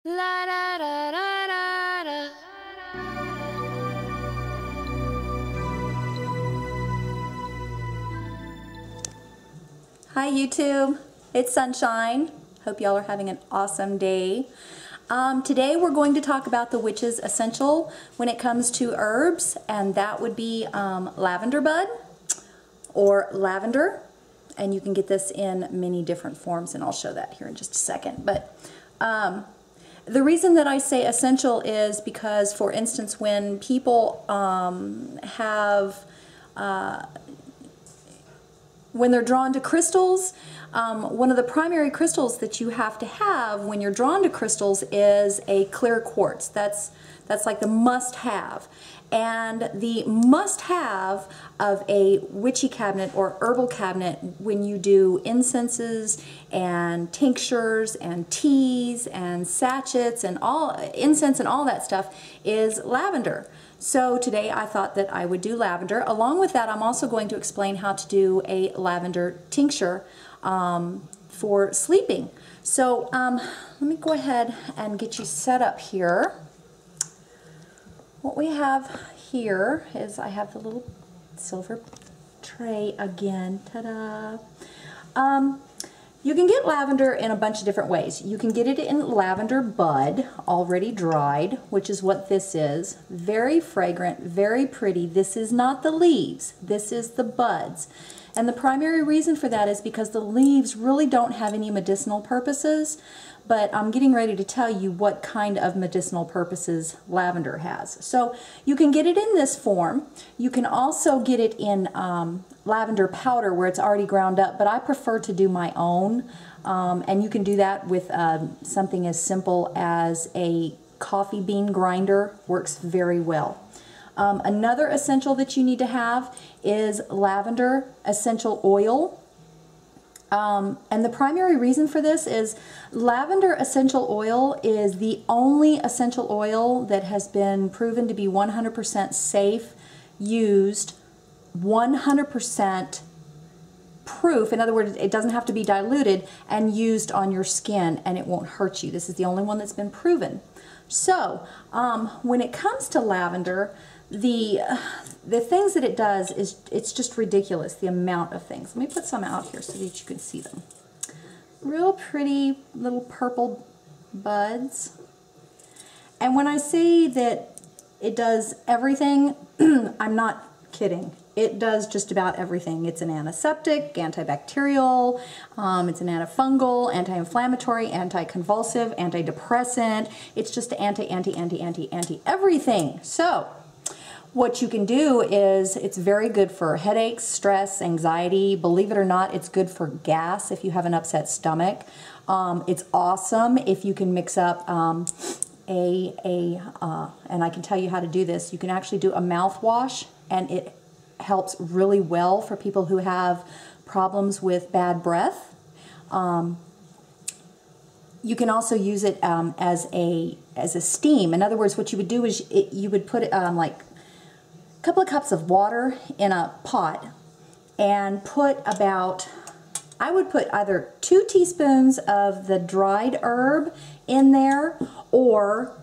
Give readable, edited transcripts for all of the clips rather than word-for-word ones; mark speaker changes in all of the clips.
Speaker 1: La da da da da da.
Speaker 2: Hi YouTube, it's Sunshine. Hope y'all are having an awesome day. Today we're going to talk about the witch's essential when it comes to herbs, and that would be lavender bud or lavender, and you can get this in many different forms, and I'll show that here in just a second. But the reason that I say essential is because, for instance, when people when they're drawn to crystals, one of the primary crystals that you have to have when you're drawn to crystals is a clear quartz. That's like the must-have. And the must-have of a witchy cabinet or herbal cabinet when you do incenses and tinctures and teas and sachets and all incense and all that stuff is lavender. So today I thought that I would do lavender. Along with that, I'm also going to explain how to do a lavender tincture for sleeping. So let me go ahead and get you set up here. What we have here is I have the little silver tray again. Ta-da! You can get lavender in a bunch of different ways. You can get it in lavender bud, already dried, which is what this is. Very fragrant, very pretty. This is not the leaves. This is the buds. And the primary reason for that is because the leaves really don't have any medicinal purposes, but I'm getting ready to tell you what kind of medicinal purposes lavender has. So you can get it in this form. You can also get it in lavender powder where it's already ground up, but I prefer to do my own. And you can do that with something as simple as a coffee bean grinder. Works very well. Another essential that you need to have is lavender essential oil. And the primary reason for this is lavender essential oil is the only essential oil that has been proven to be 100% safe, used, 100% proof. In other words, it doesn't have to be diluted, and used on your skin, and it won't hurt you. This is the only one that's been proven. So when it comes to lavender, the things that it does is it's just ridiculous, the amount of things. Let me put some out here so that you can see them. Real pretty little purple buds. And when I say that it does everything, I'm not kidding. It does just about everything. It's an antiseptic, antibacterial, it's an antifungal, anti-inflammatory, anti-convulsive, antidepressant. It's just anti-everything. So what you can do is it's very good for headaches, stress, anxiety. Believe it or not, it's good for gas if you have an upset stomach. It's awesome if you can mix up and I can tell you how to do this. You can actually do a mouthwash, and it helps really well for people who have problems with bad breath. You can also use it as a steam. In other words, what you would do is you would put it like a couple of cups of water in a pot and put about, I would put either 2 teaspoons of the dried herb in there or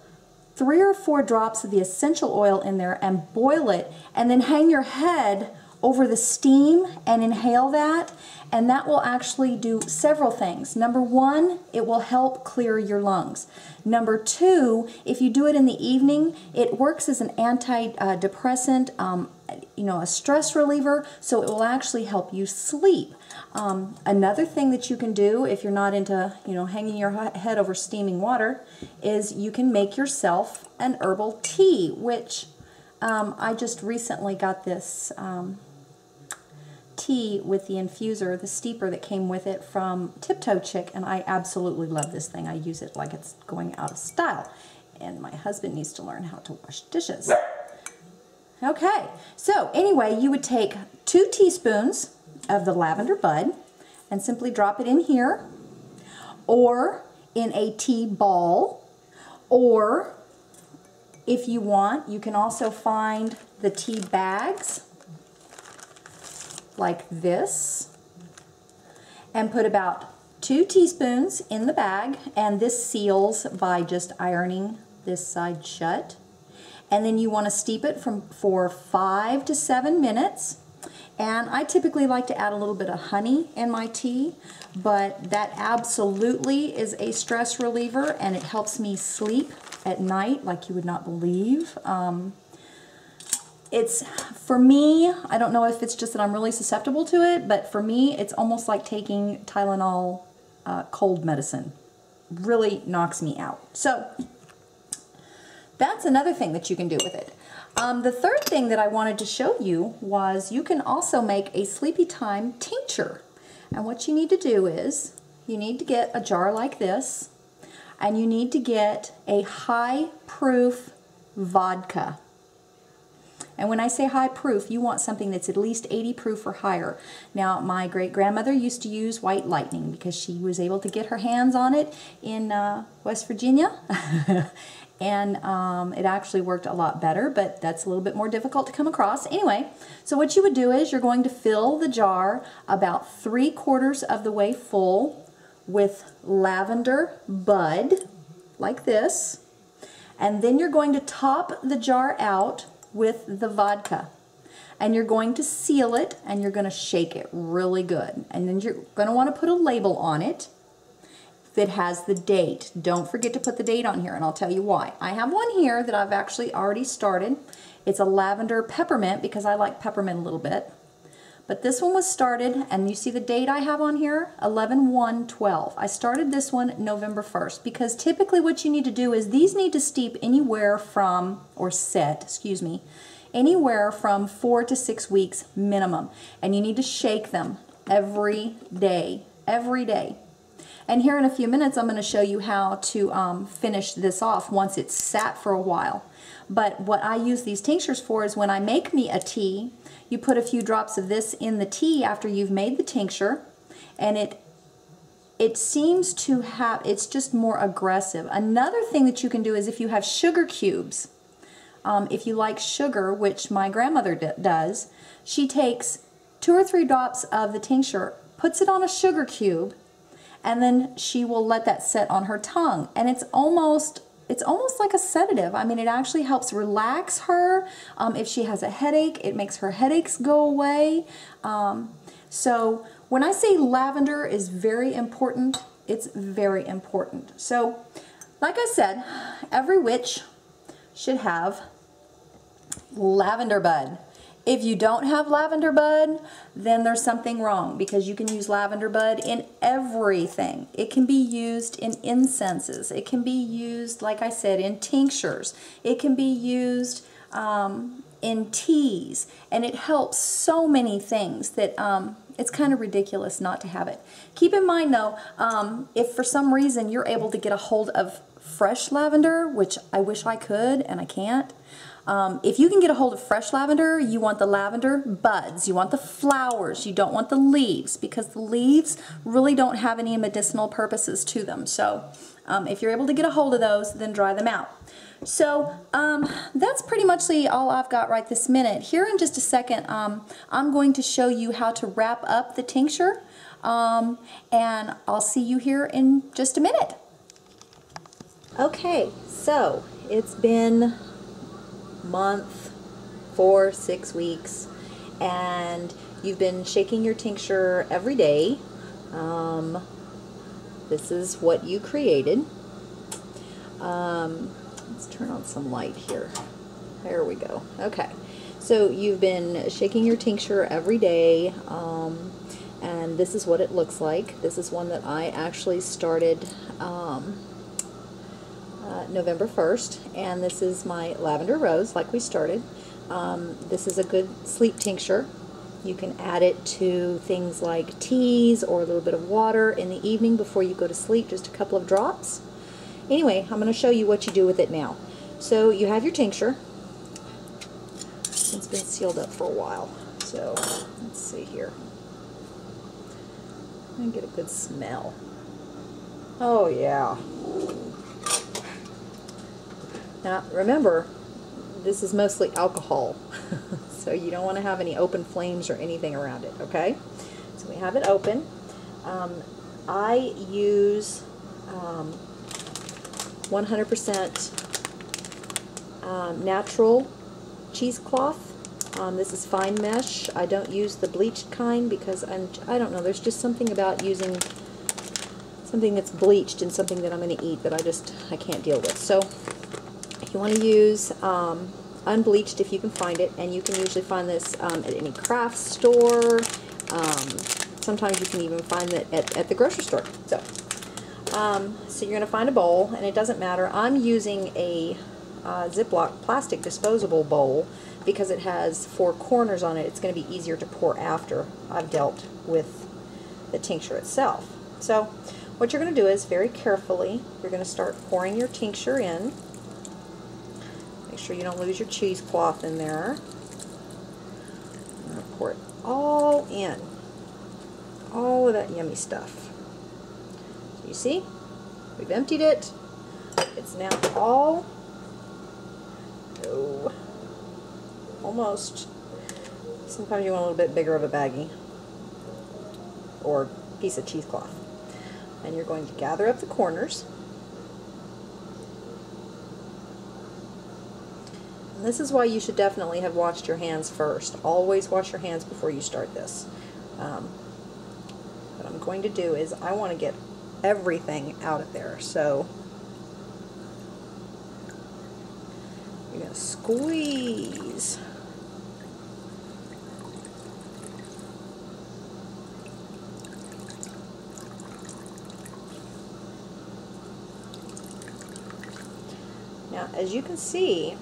Speaker 2: 3 or 4 drops of the essential oil in there and boil it, and then hang your head over the steam and inhale that, and that will actually do several things. Number 1, it will help clear your lungs. Number 2, if you do it in the evening, it works as an antidepressant, a stress reliever, so it will actually help you sleep. Another thing that you can do if you're not into, hanging your head over steaming water is you can make yourself an herbal tea, which I just recently got this tea with the infuser, the steeper that came with it from Tiptoe Chick, and I absolutely love this thing. I use it like it's going out of style, and my husband needs to learn how to wash dishes. Okay, so anyway, you would take 2 teaspoons of the lavender bud and simply drop it in here, or in a tea ball, or if you want, you can also find the tea bags like this and put about 2 teaspoons in the bag, and this seals by just ironing this side shut. And then you want to steep it for 5 to 7 minutes. And I typically like to add a little bit of honey in my tea, but that absolutely is a stress reliever, and it helps me sleep at night like you would not believe. It's, for me, I don't know if it's just that I'm really susceptible to it, but for me, it's almost like taking Tylenol cold medicine. Really knocks me out. So that's another thing that you can do with it. The third thing that I wanted to show you was you can also make a sleepy time tincture. And what you need to do is you need to get a jar like this, and you need to get a high proof vodka. And when I say high proof, you want something that's at least 80 proof or higher. Now, my great-grandmother used to use White Lightning because she was able to get her hands on it in West Virginia. And it actually worked a lot better, but that's a little bit more difficult to come across. Anyway, so what you would do is you're going to fill the jar about 3/4 of the way full with lavender bud, like this. And then you're going to top the jar out with the vodka. And you're going to seal it, and you're going to shake it really good. And then you're going to want to put a label on it that has the date. Don't forget to put the date on here, and I'll tell you why. I have one here that I've actually already started. It's a lavender peppermint because I like peppermint a little bit. But this one was started, and you see the date I have on here, 11/1/12. I started this one November 1st because typically what you need to do is these need to steep anywhere from, or set, excuse me, anywhere from 4 to 6 weeks minimum. And you need to shake them every day, every day. And here in a few minutes I'm going to show you how to finish this off once it's sat for a while. But what I use these tinctures for is when I make me a tea, you put a few drops of this in the tea after you've made the tincture, and it seems to have, it's just more aggressive. Another thing that you can do is if you have sugar cubes, if you like sugar, which my grandmother does, she takes 2 or 3 drops of the tincture, puts it on a sugar cube, and then she will let that set on her tongue. And it's almost like a sedative. I mean, it actually helps relax her. If she has a headache, it makes her headaches go away. So when I say lavender is very important, it's very important. So, like I said, every witch should have lavender bud. If you don't have lavender bud, then there's something wrong, because you can use lavender bud in everything. It can be used in incenses. It can be used, like I said, in tinctures. It can be used in teas, and it helps so many things that it's kind of ridiculous not to have it. Keep in mind though, if for some reason you're able to get a hold of fresh lavender, which I wish I could and I can't, if you can get a hold of fresh lavender, you want the lavender buds, you want the flowers, you don't want the leaves, because the leaves really don't have any medicinal purposes to them. So if you're able to get a hold of those, then dry them out. So that's pretty much all I've got right this minute. Here in just a second, I'm going to show you how to wrap up the tincture, and I'll see you here in just a minute. Okay, so it's been month, 4-6 weeks, and you've been shaking your tincture every day. This is what you created. Let's turn on some light here. There we go. Okay, so you've been shaking your tincture every day, and this is what it looks like. This is one that I actually started November 1st, and this is my lavender rose, like we started. This is a good sleep tincture. You can add it to things like teas or a little bit of water in the evening before you go to sleep, just a couple of drops. Anyway, I'm going to show you what you do with it now. So you have your tincture. It's been sealed up for a while, so let's see here. I'm going to get a good smell. Oh yeah. Now remember, this is mostly alcohol, so you don't want to have any open flames or anything around it, okay? So we have it open. I use 100% natural cheesecloth. This is fine mesh. I don't use the bleached kind because I don't know, there's just something about using something that's bleached in something that I'm going to eat that I can't deal with. So you want to use unbleached if you can find it, and you can usually find this at any craft store. Sometimes you can even find it at the grocery store. So you're going to find a bowl, and it doesn't matter. I'm using a Ziploc plastic disposable bowl because it has 4 corners on it. It's going to be easier to pour after I've dealt with the tincture itself. So what you're going to do is very carefully, you're going to start pouring your tincture in. Make sure you don't lose your cheesecloth in there. I'm going to pour it all in. All of that yummy stuff. So you see, we've emptied it. It's now all, almost. Sometimes you want a little bit bigger of a baggie or piece of cheesecloth. And you're going to gather up the corners. And this is why you should definitely have washed your hands first. Always wash your hands before you start this. What I'm going to do is I want to get everything out of there. So you're going to squeeze. Now, as you can see,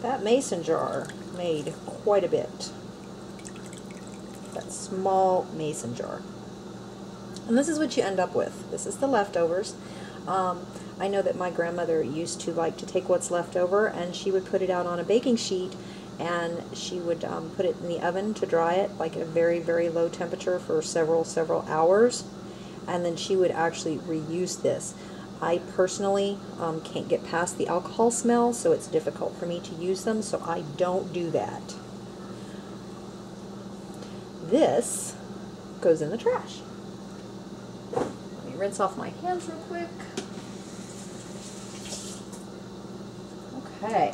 Speaker 2: that mason jar made quite a bit. That small mason jar. And this is what you end up with. This is the leftovers. I know that my grandmother used to like to take what's left over, and she would put it out on a baking sheet, and she would put it in the oven to dry it, like at a very, very low temperature for several hours, and then she would actually reuse this. I personally can't get past the alcohol smell, so it's difficult for me to use them, so I don't do that. This goes in the trash. Let me rinse off my hands real quick. Okay,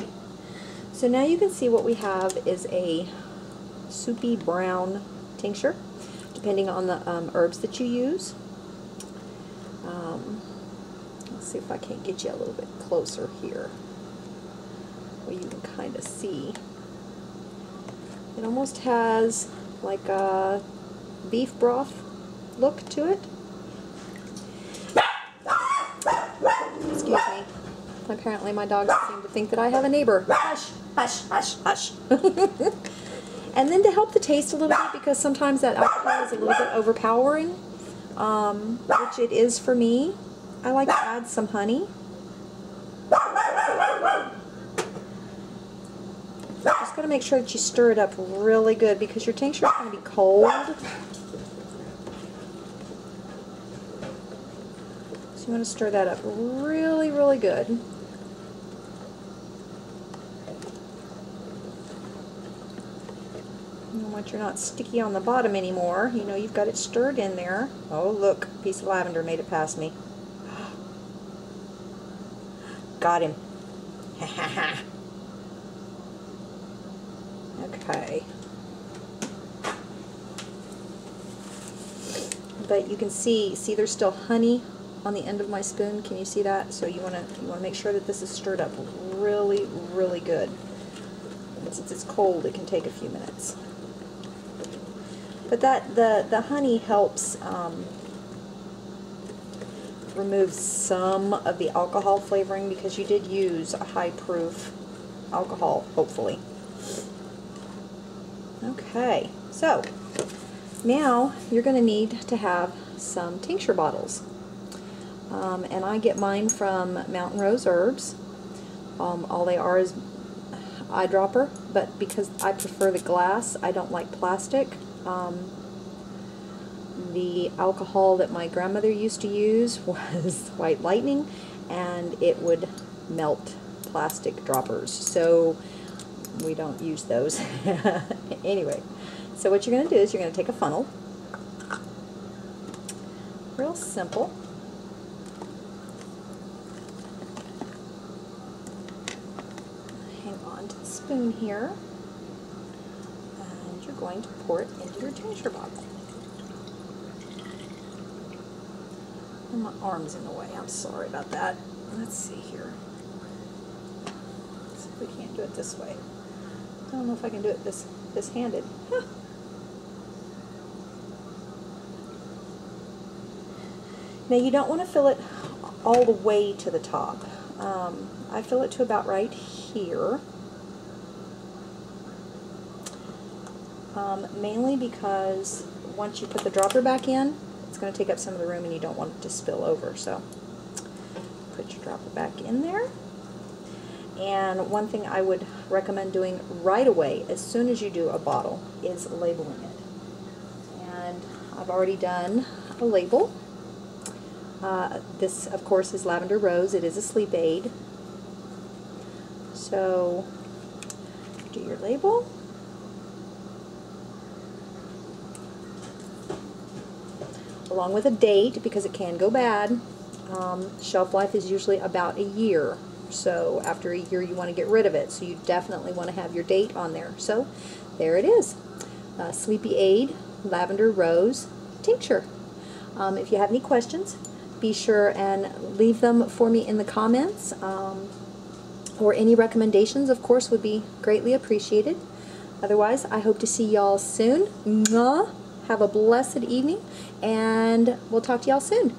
Speaker 2: so now you can see what we have is a soupy brown tincture, depending on the herbs that you use. Let's see if I can't get you a little bit closer here, where you can kind of see. It almost has like a beef broth look to it. Excuse me. Apparently my dogs seem to think that I have a neighbor. Hush, hush, hush, hush. And then to help the taste a little bit, because sometimes that alcohol is a little bit overpowering, which it is for me, I like to add some honey. Just got to make sure that you stir it up really good, because your tincture is going to be cold. So you want to stir that up really, really good. And once you're not sticky on the bottom anymore, you know you've got it stirred in there. Oh look, a piece of lavender made it past me. Got him. Okay. But you can see there's still honey on the end of my spoon. Can you see that? So you want to make sure that this is stirred up really, really good. And since it's cold, it can take a few minutes. But the honey helps remove some of the alcohol flavoring, because you did use a high proof alcohol, hopefully. Okay, so now you're going to need to have some tincture bottles. And I get mine from Mountain Rose Herbs. All they are is eyedropper, but because I prefer the glass, I don't like plastic. The alcohol that my grandmother used to use was White Lightning, and it would melt plastic droppers, so we don't use those. Anyway, so what you're going to do is you're going to take a funnel, simple. Hang on to the spoon here, and you're going to pour it into your tincture bottle. And my arm's in the way. I'm sorry about that. Let's see here. Let's see if we can't do it this way. I don't know if I can do it this-handed. Huh. Now you don't want to fill it all the way to the top. I fill it to about right here. Mainly because once you put the dropper back in, it's going to take up some of the room and you don't want it to spill over. So put your dropper back in there. And one thing I would recommend doing right away, as soon as you do a bottle, is labeling it. And I've already done a label. This, of course, is Lavender Rose. It is a sleep aid. So, do your label. Along with a date, because it can go bad. Shelf life is usually about a year. So, after a year, you want to get rid of it. So, you definitely want to have your date on there. So, there it is. Sleepy Aid Lavender Rose Tincture. If you have any questions, be sure and leave them for me in the comments, or any recommendations, of course, would be greatly appreciated. Otherwise, I hope to see y'all soon. Mwah. Have a blessed evening, and we'll talk to y'all soon.